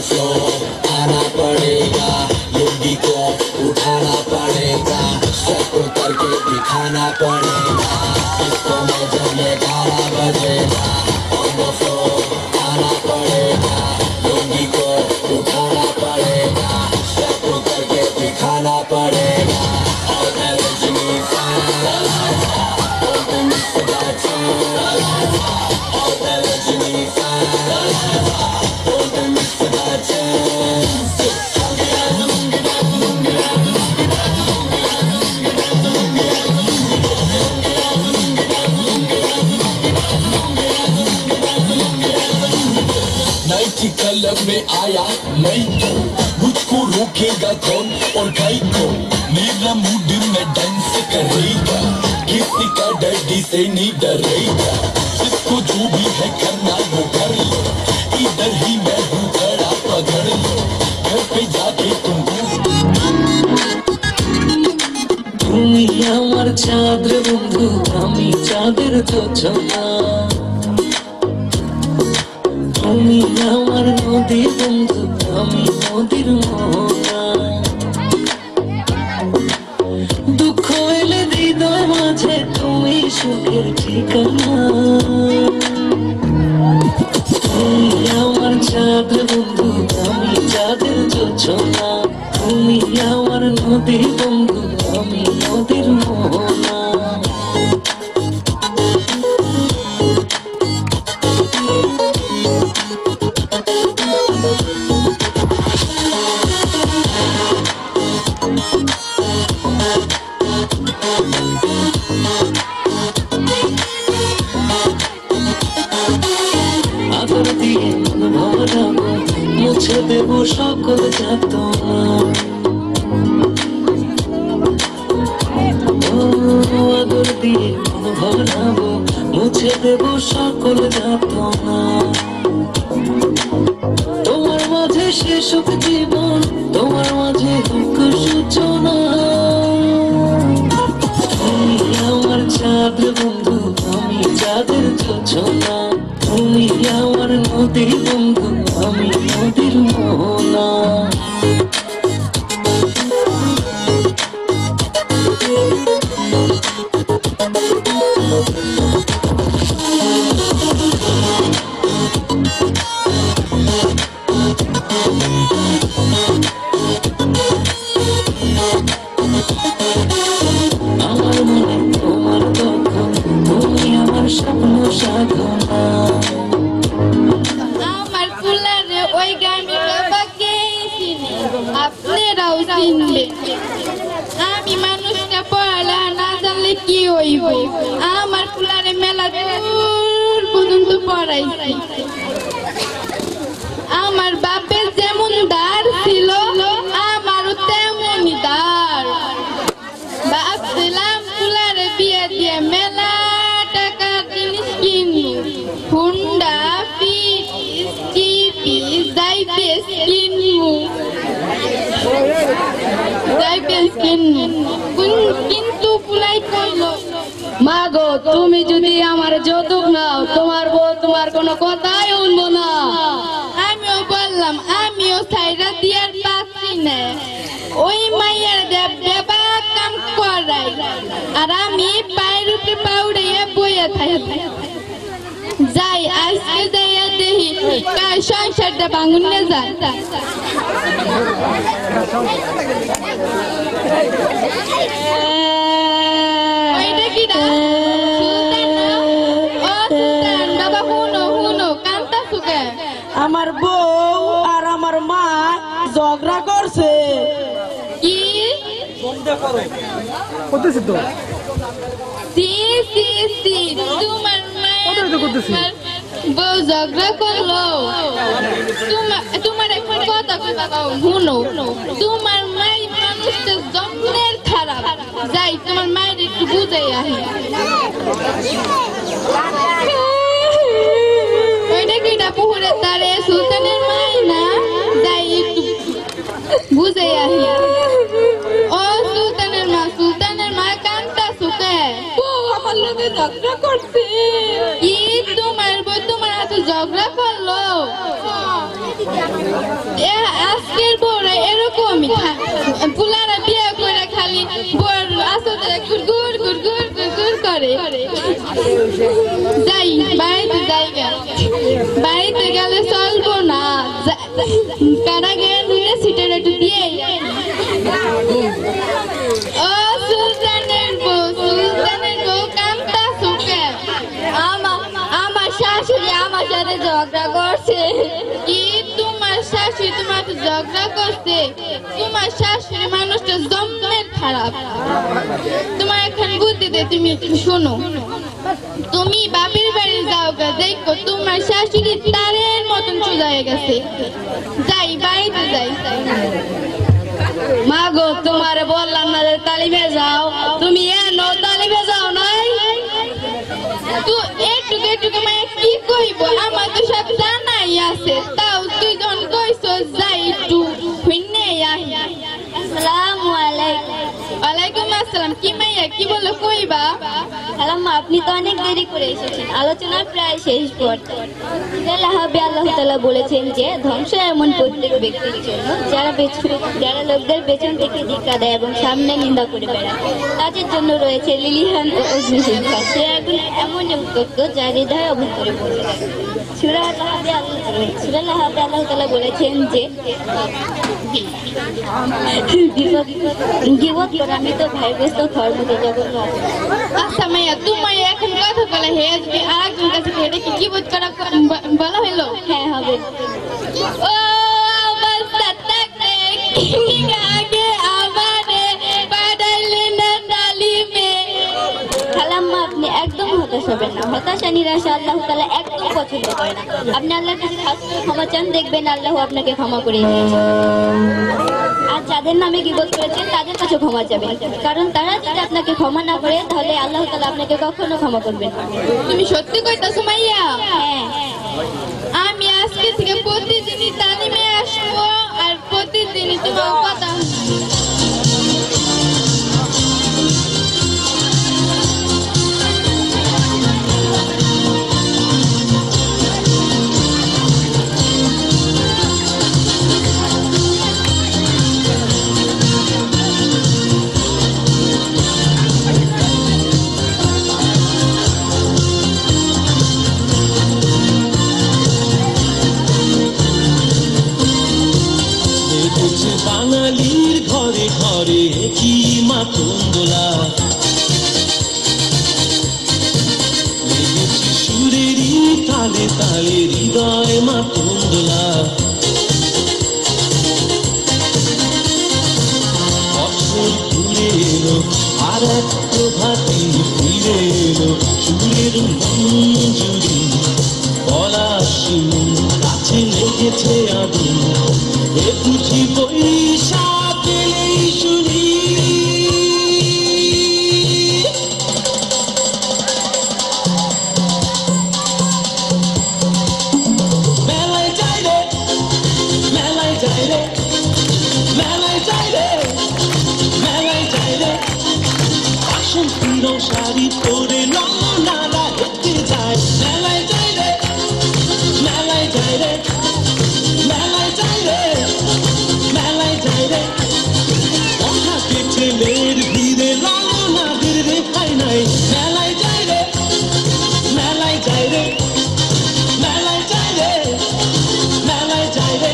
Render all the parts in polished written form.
Flow आना पड़ेगा, लुंगी को उठाना पड़ेगा, सबको करके दिखाना पड़ेगा, इसको मजे में गाना बजेगा, फ्लो आना पड़ेगा, लुंगी को उठाना पड़ेगा, सबको करके दिखाना पड़ेगा। All the Rajini fans, all the Mr. Bachchan, all the Rajini fans, all the Mr. Bachchan. नाइटी क्लब में आया मैं तो, मुझको रोकेगा कौन और गाय को, मेरा मूड में डांस करेगा, किसी का डैडी से नहीं डरेगा, जिसको जो भी है करना वो कर लो, इधर ही मैं हूँ खड़ा पकड़ लो, घर पे जाके तुमको তুমি আমার চাঁদের বন্ধু আমি চাঁদের যোছনা, তুমি আমার নদী বন্ধু আমি নদীর মোহনা, দুঃখ এলে হৃদয় মাঝে তুমি সুখের ঠিকানা, তুমি আমার চাঁদের বন্ধু আমি চাঁদের যোছনা, তুমি আমার নদী বন্ধু আমি নদীর মোহনা। আদর দিয়ে মন ভরাবো মুছে দেবো সকল যাতনা, আদর দিয়ে মন ভরাবো মুছে দেবো সকল যাতনা, তোমার মাঝে শেষ হোক জীবন তোমার মাঝে হোক সূচনা, তুমি আমার চাঁদ বন্ধু আমি চাঁদের যোছনা, তুমি আমার নদী বন্ধু আমি নদীর মোহনা। আমার মনে তোমার দখল তুমি আমার স্বপ্ন সাধনা, আমার ফুলারে ওই গ্রামে বাবাকে চিনি আপনারাও চিনবেন, আমি মানুষটা পড়ালে না জানলে কি হইব, আমার ফুলারে মেলা দূর পর্যন্ত পড়াইছি, আমার বাপের যেমন দার ছিল আমারও তেমনই দার, ভাবছিলাম ফুলারে বিয়ে দিয়ে মেলা টাকা জিনিস কিনবো, হুন্ডা পিস টিপিস ডাইপেস কিনবো, কিন্তু ফুলাই কইল মা গো তুমি যদি আমার যৌতুক নাও তোমার বউ তোমার কোনো কথাই শুনবো না, আমিও বললাম আমিও সাইডা দিয়ার পাচ্ছি না, ওই মাইয়ার দেব দেবা কাম করাই আর আমি পায়ের উপরে পাউড়াইয়া বইয়া থাকি, যাই আজকে যাইয়া দেখি কার সংসারটা ভাঙুন না যায়, ওইটা কি না ও সুলতান বাবা হুনো হুনো কান্তা সুকে, আমার বউ আর আমার মা ঝগড়া করছে, কি করতেছি তো তোমার বউ ঝগড়া করলো, তোমার এখন কথা শুনো, তোমার মাই মানুষটা জন্মের খারাপ, যাই তোমার মায়ের একটু বুঝাই আহি, ওইটা কিনা পুকুরের তারে সুলতানের মাই না, যাই একটু বুঝাই আহি, ও সুলতানের মা কান্তা সুখে আমার লোকে ঝগড়া করছে, তোমার বউ তোমার হাতে ঝগড়া করলো আজকের বউরা এরকমই পুলারা বিয়ে করে খালি বউর আসলে গুড় গুড় গুড় গুড় গুড় গুড় করে যাই বাড়িতে যাইগা বাড়িতে গেলে চলবো না কারাগারে নিয়ে সিটের একটু দিয়ে ও সুলতানের বউ কামটা সুখে আমার শাশুড়ি আমার সাথে ঝগড়া করছে কি তোমার শাশুড়ি তোমাকে ঝগড়া করছে তোমার শাশুড়ি মানুষটা জম্মের খারাপ তোমার এখন বুদ্ধি দে তুমি শোনো তুমি বাপের বাড়ি যাও গা দেখো তোমার শাশুড়ি তারের মতন চলে হয়ে গেছে যাই বাড়িতে যাই মা গো তোমারে বললাম না যে তালিমে যাও তুমি এনো তালিমে যাও নাই তুই একটু একটু মায়ে কি কইব আমার তো সব জানাই আছে তাও তুই যখন কইছো যাই একটু ফিনে আই আসসালামু আলাইকুম ওয়ালাইকুম আসসালাম কি মাইয়া কি বলো কইবা খালাম্মা আপনি তো অনেক দেরি করে এসেছেন আলোচনা প্রায় শেষ পর্যায়ে আল্লাহ তাআলা বলেছেন যে ধ্বংস এমন প্রত্যেক ব্যক্তির জন্য যারা লোকদের পেছন থেকে ধিক্কার দেয় এবং সামনে নিন্দা করে বেড়ায় তাদের জন্য রয়েছে লিলিহান ও অগ্নিশিখা সে আগুন এমন উত্তপ্ত যা হৃদয় অভ্যন্তরে পৌঁছে যায় সূরা লাহাবে আল্লাহ তাআলা বলেছেন যে গীবত করা আমি তো ভাইগ্রস্ত ধর্মকে জগৎ আচ্ছা মাইয়া তোমার এখন কথা বলে হে যদি আরেকজন কাছে এটা কি গীবত করা বলা হলো হ্যাঁ হবে ও আমার সাথে কি আগে আমারে পাঠাইলে না তালিমে খালাম্মা আপনি একদম হতাশ হবেন না হতাশা নিরাশা আল্লাহ তাআলা একদম পছন্দ করে না আপনি আল্লাহর কাছে খাস করে ক্ষমা চান দেখবেন আল্লাহ আপনাকে ক্ষমা করে দিয়েছেন আর যাদের নামে গীবত করেছেন তাদের কাছে ক্ষমা চাবেন কারণ তারা যদি আপনাকে ক্ষমা না করে তাহলে আল্লাহ তাআলা আপনাকে কখনো ক্ষমা করবেন না তুমি সত্যি কইতাছো মাইয়া হ্যাঁ আমি আজকে থেকে প্রতিদিনই তালিমে আসবো আর প্রতিদিনই তোমার কথা বাঙালির ঘরে ঘরে কি মাতঙ্গলা লেগেছে সুরেরই তালে তালে হৃদয় মাতঙ্গলা বছর ঘুরে এলো আর এক প্রভাতে ফিরে এলো সুরের মঞ্জুরি পলাশিনী কাছে লেগেছে আগুন এ বুঝি বৈশাখ এলেই শুনি মেলায় যাই রে মেলায় যাই রে মেলায় যাই রে মেলায় যাই রে আসন পুরো শাড়ি পরে নানা হেঁটে যায় মেলায় যাই রে মেলায় যাই রে মেলায় যাই রে মেলায় যাই রে কথাকে ছেলের ভিড়ে লালনাদের রেখাই নাই মেলায় যাই রে মেলায় যাই রে মেলায় যাই রে মেলায় যাই রে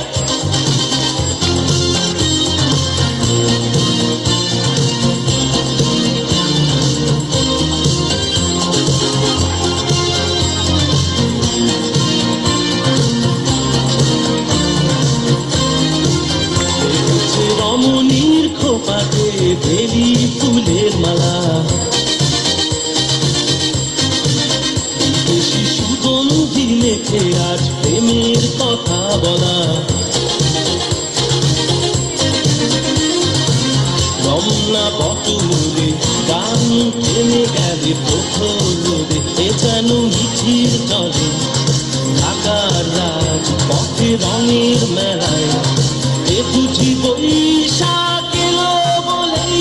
রমণীর খোপাতে বেলি ফুলের মালা বিদেশি সুগন্ধি মেখে আজ প্রেমের কথা বলা রমনা বটমূলে গান থেমে গেলে প্রথমে এ যেন মিছিল চলে ঢাকার রাজ পথে রঙের মেলায় এ বুঝি বৈশাখ এলো বলেই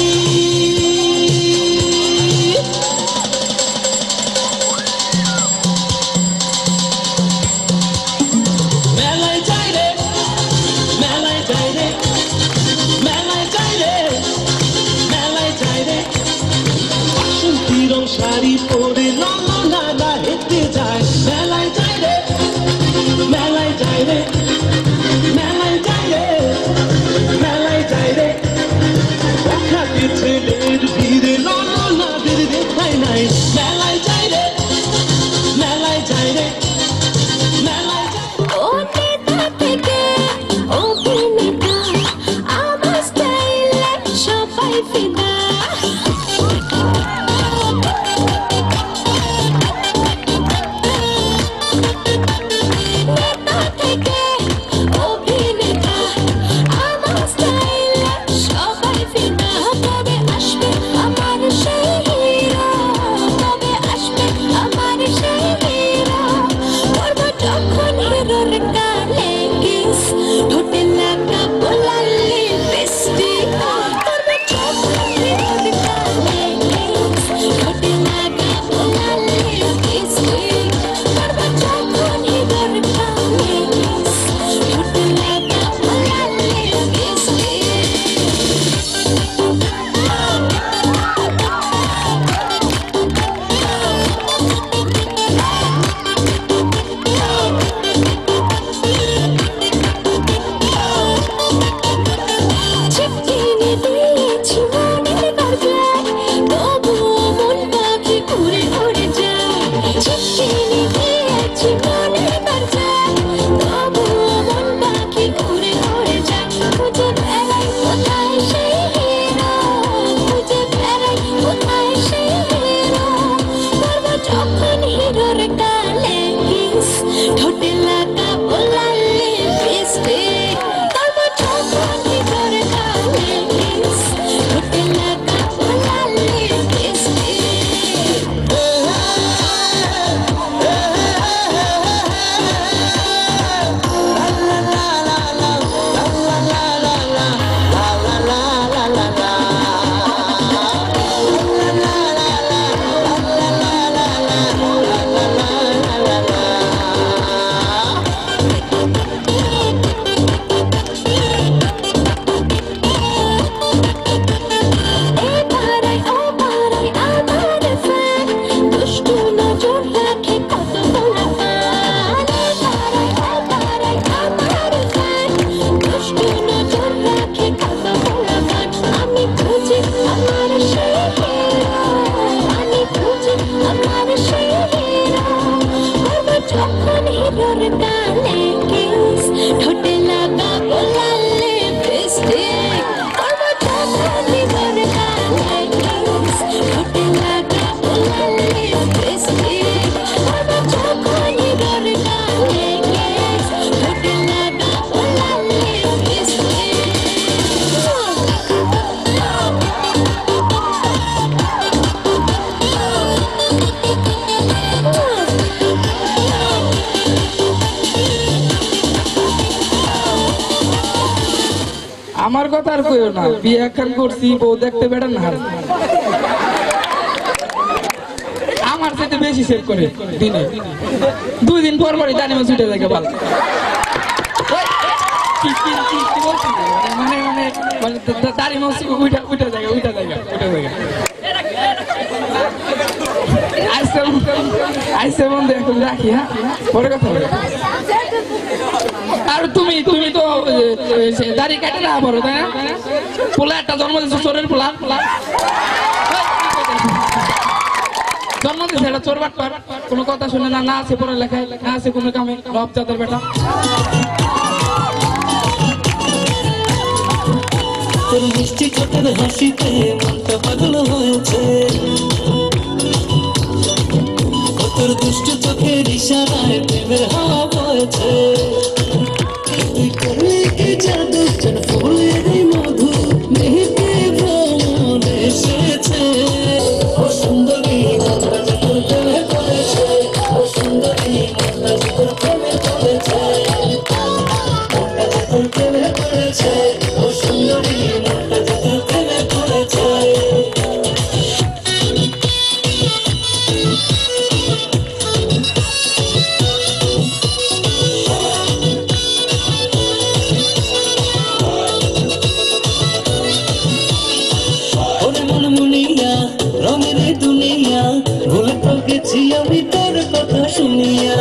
আমার কথা আর কইও না, বিয়ে একখান করছি, বউ দেখতে বেড়ান না। আমার সাথে বেশি সেভ করে দিনে 2 দিন পর পরই দানি মাছ উঠে থাকে। ভালো মানে মানে মানে দাড়ি মাছ উঠে যায়। আইসে বন্ধু এখন রাখি, হ্যাঁ পরে কথা হবে। আর তুমি তো দাড়ি কাটে না পারো, তাই না? পোলা একটা জন্ম দিচ্ছে, চোরের পোলা জন্ম দিচ্ছে, একটা চোর বাটপার, কোনো কথা শুনে না, না আছে পড়ালেখায়, না আছে কোনো কামে, রব জাতের বেটা। তোর মিষ্টি ঠোঁটের হাসিতে মনটা পাগল হয়েছে, তোর দুষ্ট চোখের ইশারায় প্রেমের হাওয়া বইছে। তুই করলি কি জাদু, যেন ফুলের মধু মেহেকে ভ্রমণ এসেছে। ও সুন্দরী মনটা যে তোর প্রেমে পড়েছে, ও সুন্দরী মনটা যে তোর প্রেমে পড়েছে, মনটা যে তোর প্রেমে পড়েছে, ও সুন্দরী মনটা যে তোর প্রেমে পড়েছে। রঙের দুনিয়া ভুলে তো গেছি আমি তোর কথা শুনিয়া,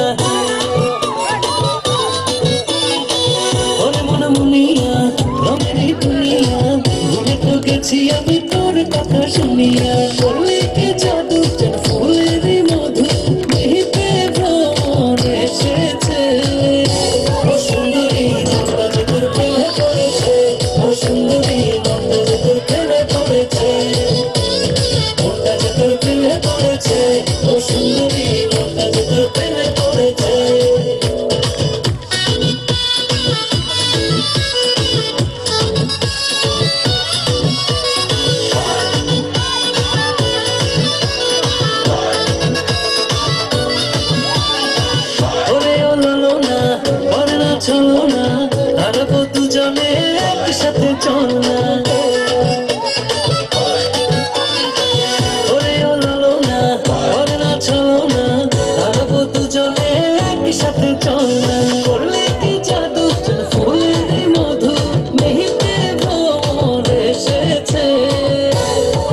ওরে মনে মুনিয়া রঙের দুনিয়া ভুলে তো গেছি আমি তোর কথা শুনিয়া। করলে কি জাদু, যেন ফুলের মধু মেহেকে ভ্রমণ এসেছে। ও সুন্দরী মনটা যে তোর প্রেমে পড়েছে, ও সুন্দরী মনটা যে তোর প্রেমে পড়েছে, মনটা যে তোর প্রেমে পড়েছে, ও সুন্দরী মনটা যে তোর প্রেমে পড়েছে। ওরে ও লালো না, করে না চলো না, হারাবো দুজনে একসাথে চল না। ওরে ও লালো না, করে না চলো না, হারাবো দুজনে একসাথে চল না। করলে কি জাদু, যেন ফুলের মধু মেহেকে ভ্রমণ এসেছে।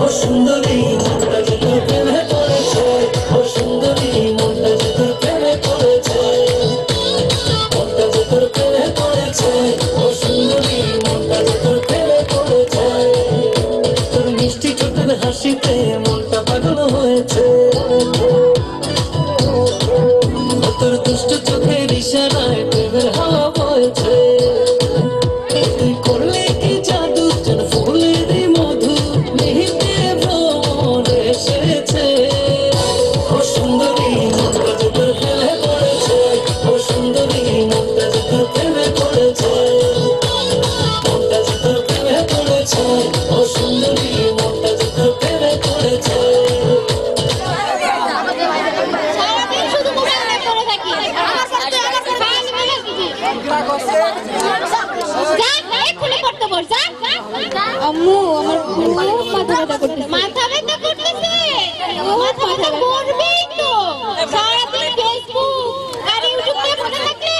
ও সুন্দরী মনটা যে তোর প্রেমে পড়েছে, ও সুন্দরী মনটা যে তোর প্রেমে পড়েছে, মনটা যে তোর প্রেমে পড়েছে, ও সুন্দরী মনটা যে তোর প্রেমে পড়েছে। তোর মিষ্টি ঠোঁটের হাসিতে মনটা পাগল হয়েছে, তোর দুষ্ট চোখের ইশারায় প্রেমের হাওয়া বইছে। তুই করলে কি জাদু, যেন ফুলের মধু মেহেকে ভ্রমণ এসেছে। ও সুন্দরী মনটা যে তোর প্রেমে পড়েছে, ও সুন্দরী মনটা যে তোর প্রেমে পড়েছে, মনটা যে তোর প্রেমে পড়েছে, ও সুন্দরী মনটা যে তোর প্রেমে পড়েছে। সারাদিন শুধু মোবাইলে পড়ে থাকি। এক্ষুনি পড়তে বস, যা। আম্মু আমার খুব মাথা ব্যথা করতেছে। মাথা ব্যথা করতেছে? মাথা ব্যথা করবেই তো। সারাদিন ফেসবুক আর ইউটিউব নিয়ে পড়ে থাকলে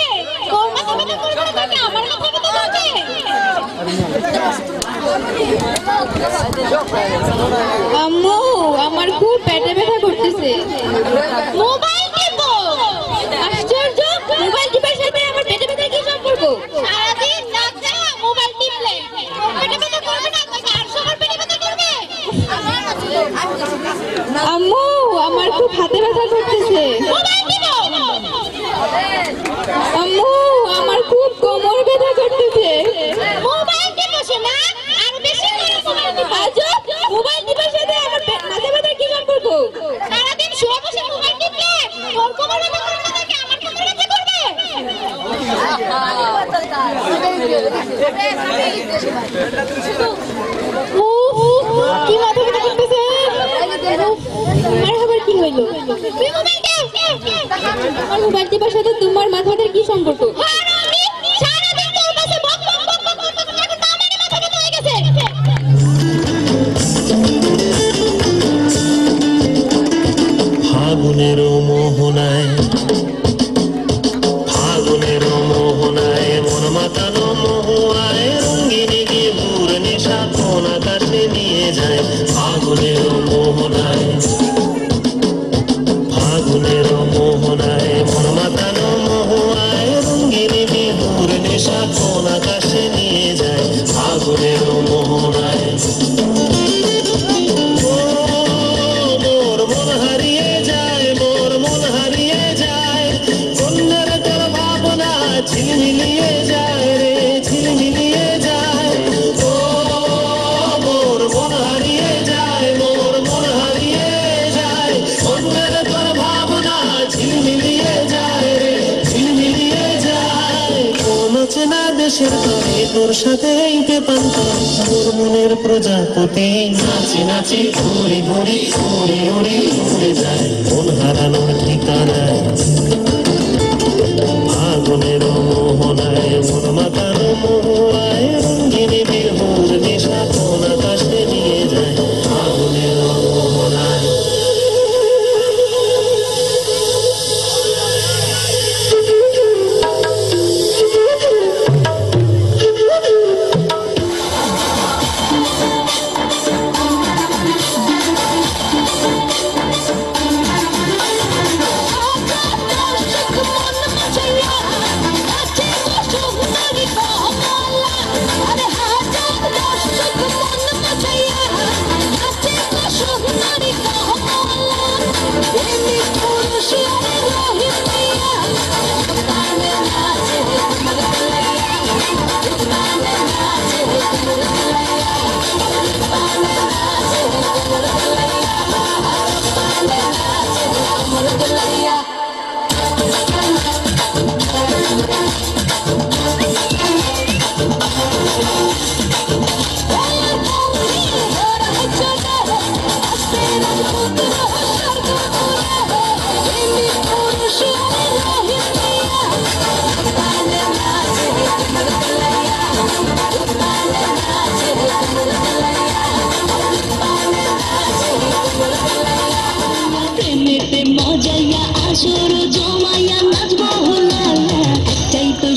তোর মাথা ব্যথা করবে না, নাকি আমার মাথা ব্যথা করবে? আম্মু আমার খুব পেটে ব্যথা করতেছে। মোবাইল টিপো। আশ্চর্য, মোবাইল টিপার সাথে আমার পেটে ব্যথা কি সম্পর্ক? সারাদিন রাত মোবাইল টিপলে পেটে ব্যথা করবে না, নাকি আর সবার পেটে ব্যথা করবে? আম্মু আমার খুব হাতে ব্যথা করতেছে। মোবাইল টিপো। আম্মু আমার খুব কোমর ব্যথা করতেছে। মোবাইল টিপো শোনা, আর বেশি করে মোবাইল টিপো। আজব, মোবাইল টিপার সাথে আমার মাথা ব্যথা কি সম্পর্ক? সারাদিন শুয়ে বসে মোবাইল টিপলে তোর কোমর ব্যথা করবে না, নাকি আমার কোমর ব্যথা করবে? কি মাথা ব্যথা করতেছে? আর আবার কি হইলো? তুই মোবাইল টিপ। আমার মোবাইল টিপার সাথে তোমার মাথাটার কি সম্পর্ক? সারাদিন তোর কাছে বক বক বক বক বক বক, এখন তো আমারই মাথা ব্যথা হয়ে নেশা কোন আকাশে নিয়ে যায় ফাগুনের মোহনায় ফাগুনের মোহনায় মন মাতানো মোহনায় রঙিন বিহুর নেশা কোন আকাশে নিয়ে যায় ফাগুনের মোহনায় মোর মন হারিয়ে যায় মোর মন হারিয়ে যায় কন্যার তোর ভাবনা ঝিলমিলিয়ে যায় রে ঝিলমিলিয়ে যায় ও মোর মন হারিয়ে যায় মোর মন হারিয়ে যায় কন্যার তোর ভাবনা ঝিলমিলিয়ে যায় রে ঝিলমিলিয়ে যায় কোন চেনা দেশের তরে তোর সাথে এইতে পান্তা মোর মনের প্রজাপতি নাচি নাচি ঘুরি ঘুরি উড়ি উড়ি উড়ে যায় মন হারানোর ঠিকানায় ফাগুনের মোহনায় মন মাতানো মোহনায় রঙিন বিহুর নেশা কোন আকাশে নিয়ে যায় ফাগুনের মোহনায়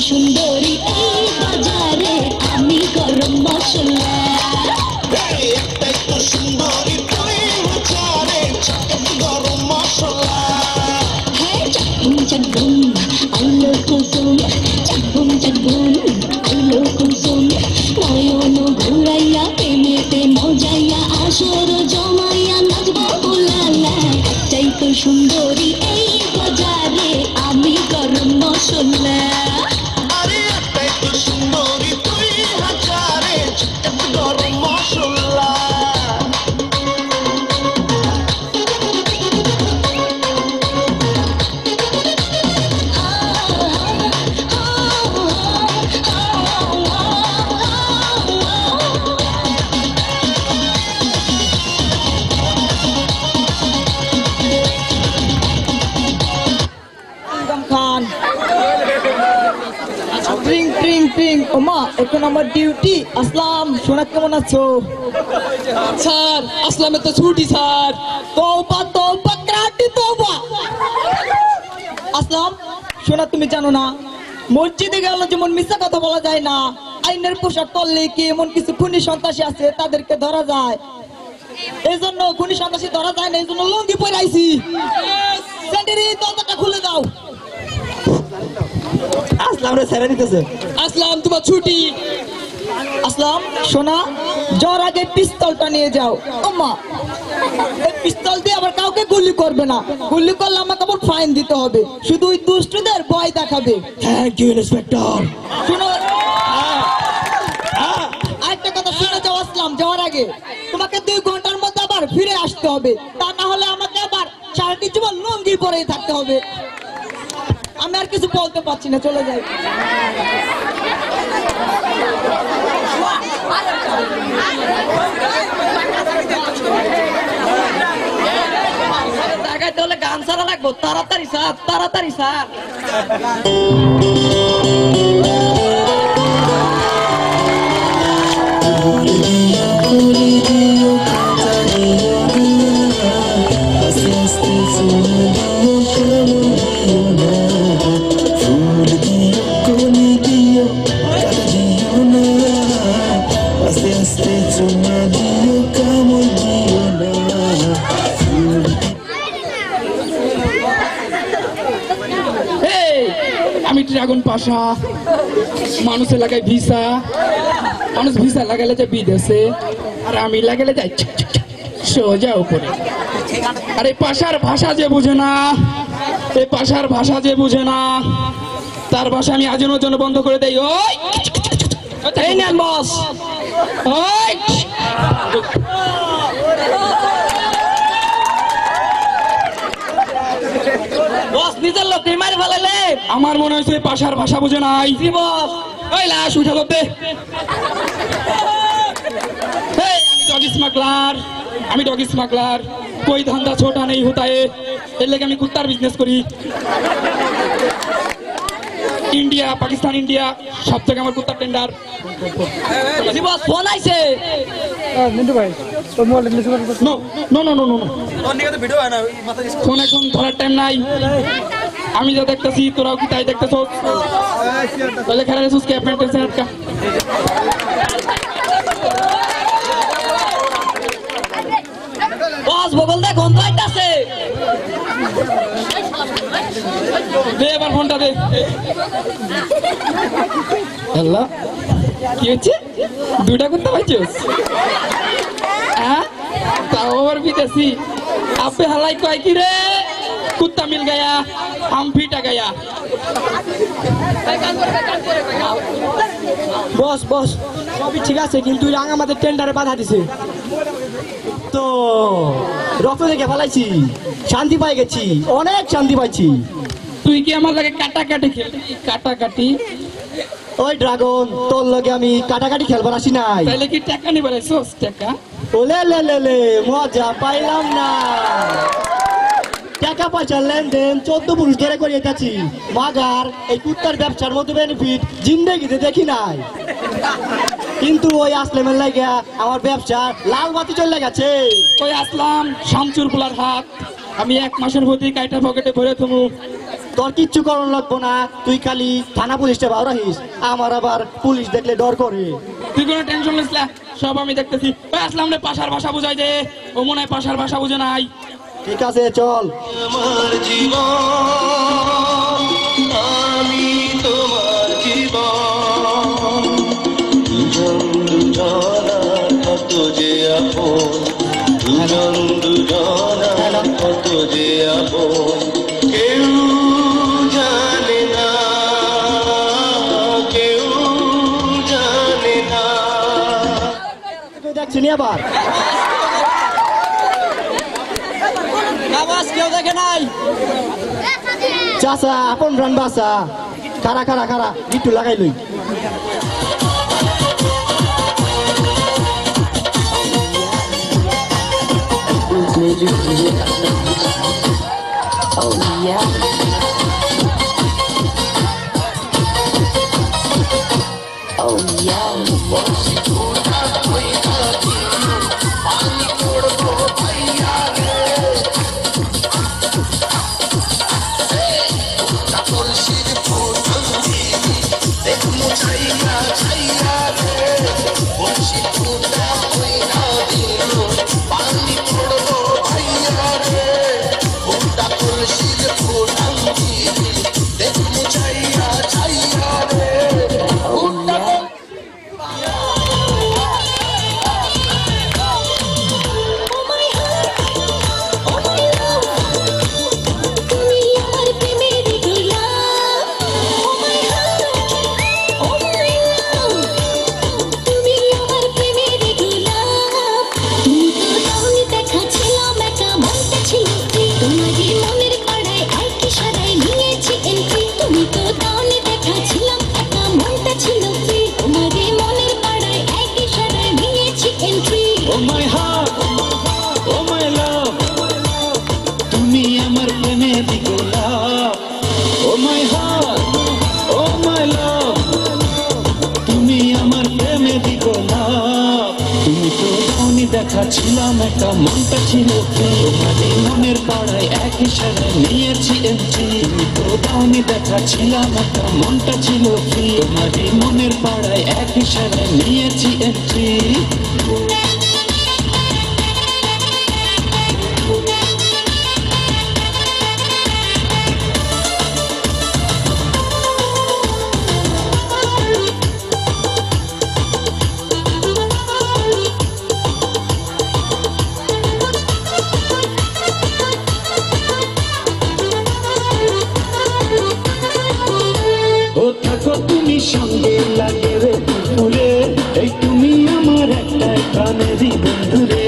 সুন্দরী এই বাজারে আমি গরম মশলা একটাই তো সুন্দরী তুই বাজারে গরম মশলা হ্যাঁ চাকুম চাকুম আলো কুসুম চাকুম চাকুম আলো কুসুম নয়ন ঘুরাইয়া প্রেমেতে মজাইয়া আসর জমাইয়া নাচবো হুলালা একটাই তো সুন্দরী এই বাজারে আমি গরম মশলা ওমা এখন আমার ডিউটি আসলাম সোনা কেমন আছো স্যার আসলামে তো ছুটি স্যার তওবা তওবা ক্রাটি তওবা আসলাম সোনা তুমি জানো না মসজিদে গেলে যেমন মিথ্যা কথা বলা যায় না আইনের পোশাক পরলে কি এমন কিছু খুনি সন্ত্রাসী আছে তাদেরকে ধরা যায় এই জন্য খুনি সন্ত্রাসী ধরা যায় না এই জন্য লুঙ্গি পরে আইছি স্যান্ডেরি দরজাটা খুলে দাও আসলাম রে ছেড়ে দিতেছে আসলাম তোমার ছুটি আসলাম সোনা যাওয়ার আগে পিস্তলটা নিয়ে যাও ওমা এই পিস্তল দিয়ে আবার কাউকে গুলি করবে না গুলি করলে আমাকে আবার ফাইন দিতে হবে শুধু ওই দুষ্টদের ভয় দেখাবে থ্যাংক ইউ ইন্সপেক্টর শোনো আরেকটা কথা শুনে যাও আসলাম যাওয়ার আগে তোমাকে 2 ঘন্টার মধ্যে আবার ফিরে আসতে হবে তা না হলে আমাকে আবার সারাটি জীবন লুঙ্গি পরেই থাকতে হবে আমি আর কিছু বলতে পারছি না চলে যাই জায়গায় তাহলে গান সারা লাগবো তাড়াতাড়ি স্যার তাড়াতাড়ি স্যার Stay সূচনা দিও কামড় দিও না আমি ড্রাগন পাশা, মানুষ লাগাই ভিসা, মানুষ ভিসা লাগালে যায় বিদেশে, আর আমি লাগালে যাই সোজা উপরে। আর এই পাশার ভাষা যে বুঝে না, এই পাশার ভাষা যে বুঝে না, তার ভাষা আমি আজনের জন্য বন্ধ করে দেই। ওই এই নেন বস, ওই বস নিজের লোক মারি ফেলালে। আমার মনে হয়েছে পাশার ভাষা বুঝে নাই। বস ওই লাশ উঠে করতে। আমি ডগি স্মাগলার, আমি ডগি স্মাগলার, कोई धंधा छोटा नहीं होता है, इसलिए আমি কুত্তার বিজনেস করি। ইন্ডিয়া, পাকিস্তান, ইন্ডিয়া সব থেকে আমার কুত্তার টেন্ডার। বস ফোন আইছে। মিন্টু ভাই তোর মোবাইল নিচে করে no no no no no তোর নিকে তো ভিডিও হয় না মাথা দিস ফোন এখন ধরার টাইম নাই। আমি যা দেখতেছি তোরাও কি তাই দেখতেছস? তাহলে খেলা রেসুস কে আপনি টেনশন আটকা। বস বগল দে কোন পাইতাছে। দে এবার ফোনটা দে। আল্লাহ কি হচ্ছে? দুইটা করতে পারছিস? হ্যাঁ তাও আবার বিদেশি। আপে হালাই কয় কি রে? কুত্তা মিল গয়া, हम ফিটা গয়া। বস বস সবই ঠিক আছে, কিন্তু রাং আমাদের টেন্ডারে বাধা দিছে। তো রক্ত দেখে ফেলাইছি, শান্তি পাই গেছি, অনেক শান্তি পাইছি। তুই কি আমার লাগে কাটাকাটি খেলবি? কাটাকাটি? ওই ড্রাগন তোর লগে আমি কাটাকাটি খেলবার আসি নাই। তাহলে কি টাকা নিবে? সোস টাকা? ওলে লে লে লে মজা পাইলাম না। টাকা পয়সার লেনদেন 14 পুরুষ ধরে করিয়ে যাচ্ছি, মাগার এই কুত্তার ব্যবসার মধ্যে বেনিফিট জিন্দেগিতে দেখি নাই। কিন্তু ওই আসলামের লাগা আমার ব্যবসা লাল বাতি চলে গেছে। ওই আসলাম শামচুর পোলার হাত আমি 1 মাসের মধ্যে কাইটা পকেটে ভরে থমু। তোর কিচ্ছু করণ লাগবো না, তুই খালি থানা পুলিশটা ভাও রাখিস। আমার আবার পুলিশ দেখলে ডর করে। তুই কোনো টেনশন নিস না, সব আমি দেখতেছি। ওই আসলাম রে পাশার ভাষা বুঝাই দে, ও মনে হয় পাশার ভাষা বুঝে নাই। ঠিক আছে চল। আমার জীবন আমি তোমার জীবন দুজন দুজনার কত যে আপন দুজন দুজনার কত যে আপন কেউ জানে না কেউ জানে না দেখছি নি আবার কেউ দেখে নাই। চাচা আপন রান বাসা খারা খারা খারা একটু লাগাই লই। তুমি তো দাওনি দেখা, ছিলাম একা, মনটা ছিল ফ্রি। তোমারই মনের পাড়ায় এক ইশারায় নিয়েছি এন্ট্রি। তুমি তো দাওনি দেখা, ছিলাম একা, মনটা ছিল ফ্রি। তোমারই মনের পাড়ায় এক ইশারায় নিয়েছি এন্ট্রি। ও থাকো তুমি সঙ্গে লাগে রে ফুলে, এই তুমি আমার একটা প্রাণেরই বন্ধু রে।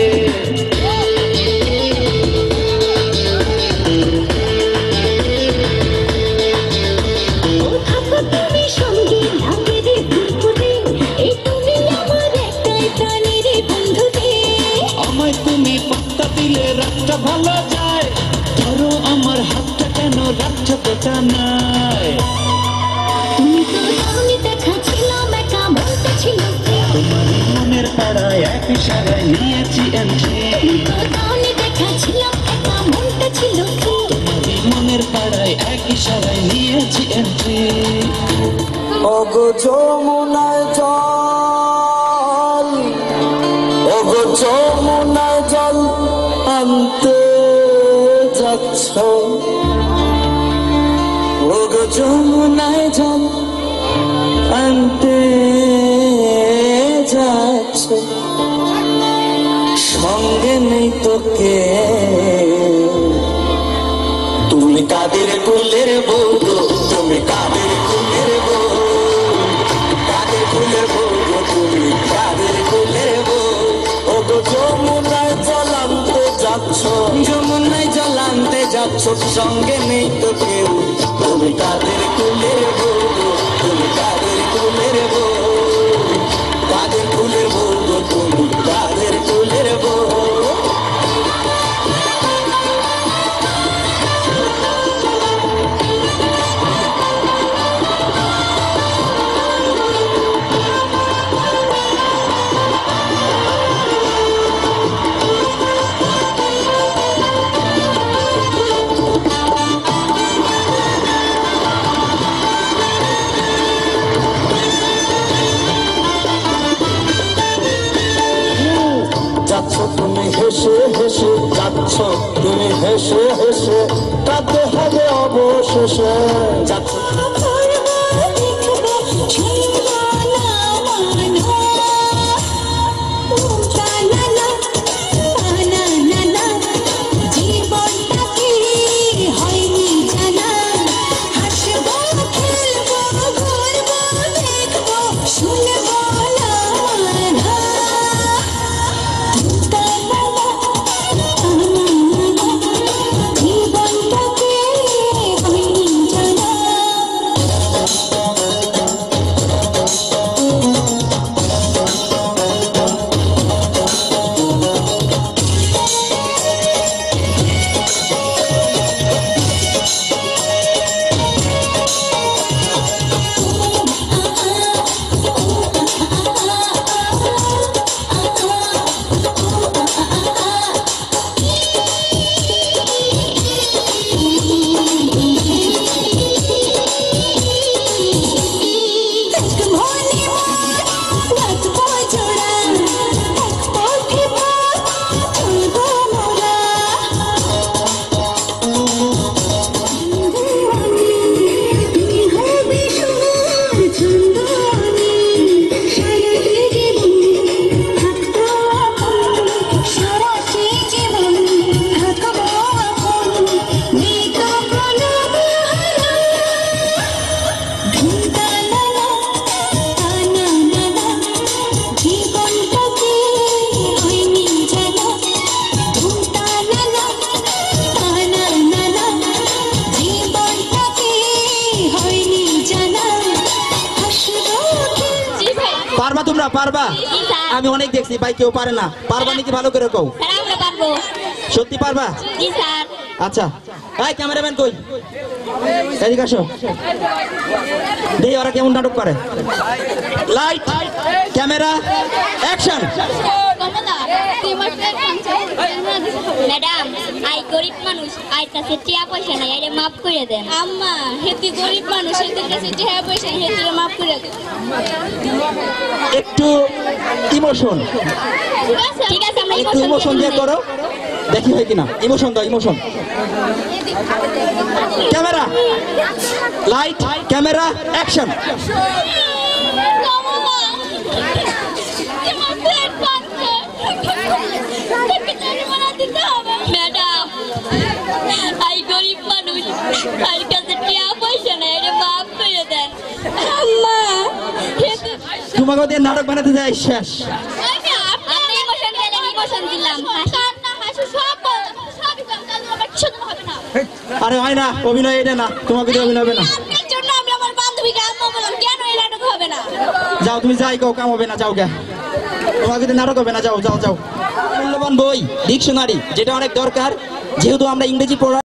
আমায় তুমি পাত্তা দিলে রাতটা ভালো যায়, ধরো আমার হাতটা কেন রাখছো পেটা নাই। তোমারই মনের পাড়ায় এক ইশারায় নিয়েছি এন্ট্রি। তোমারই মনের পাড়ায় এক ইশারায় নিয়েছি এন্ট্রি। ওগো যমুনায় জল, ওগো যমুনায় জল আনতে যাচ্ছ, ওগো যমুনায় জল আনতে যাচ্ছ, সঙ্গে নেই তোকে। তুমি কাদের কুলের বউ গো, তুমি কাদের কুলের বউ, কাদের কুলের বউ গো, তুমি কাদের কুলের বউ। ওগো যমুনায় জল আনতে যাচ্ছ, যমুনায় জল আনতে যাচ্ছ, সঙ্গে নেই তো কেউ। তুমি কাদের কুলের বউ গো, তুমি কাদের কুলের বউ, কাদের কুলের বউ গো, তুমি কাদের কুলের বউ। যাচ্ছ তুমি হেসে হেসে, যাচ্ছ তুমি হেসে হেসে, কাঁদতে হবে অবশেষে। যাচ্ছ পারবা তোমরা পারবা? আমি অনেক দেখছি ভাই কেউ পারে না। পারবা নাকি ভালো করে কও? স্যার আমরা পারবো। সত্যি পারবা? জি স্যার। আচ্ছা এই ক্যামেরাম্যান কই? এদিকে আসো, দেখি ওরা কেমন নাটক করে। Light camera action. Madam I গরিব মানুষ আই কাছে টিয়া পয়সা নাই আরে মাফ করে দেন আম্মা হেতি গরিব মানুষ হেতির কাছে টিয়া পয়সা হেতিরে মাফ করে দেন একটু ইমোশন, ঠিক আছে আমরা একটু ইমোশন দিয়ে করো, দেখি হয় কিনা। ইমোশন দাও, emotion. Camera, light, camera, action. Madam I গরিব মানুষ আর কাছে টিয়া পয়সা নাই আরে মাফ করে দেন আম্মা তোমাকে দিয়ে নাটক বানাতে যায় শেষ। আপনি ইমোশন দিলেন, ইমোশন দিলাম কান্না হাসি সব সবই কান্না আমার কিছু হবে না আরে হয় না, অভিনয় এটা না, তোমাকে দিয়ে অভিনয় হবে না। আপনার জন্য আমি আমার বান্ধবীকে আম্মা বললাম কেন এই নাটক হবে না যাও তুমি, যাই গো, কাম হবে না, যাও গে, তোমাকে দিয়ে নাটক হবে না, যাও যাও যাও। মূল্যবান বই ডিকশনারি, যেটা অনেক দরকার, যেহেতু আমরা ইংরেজি পড়া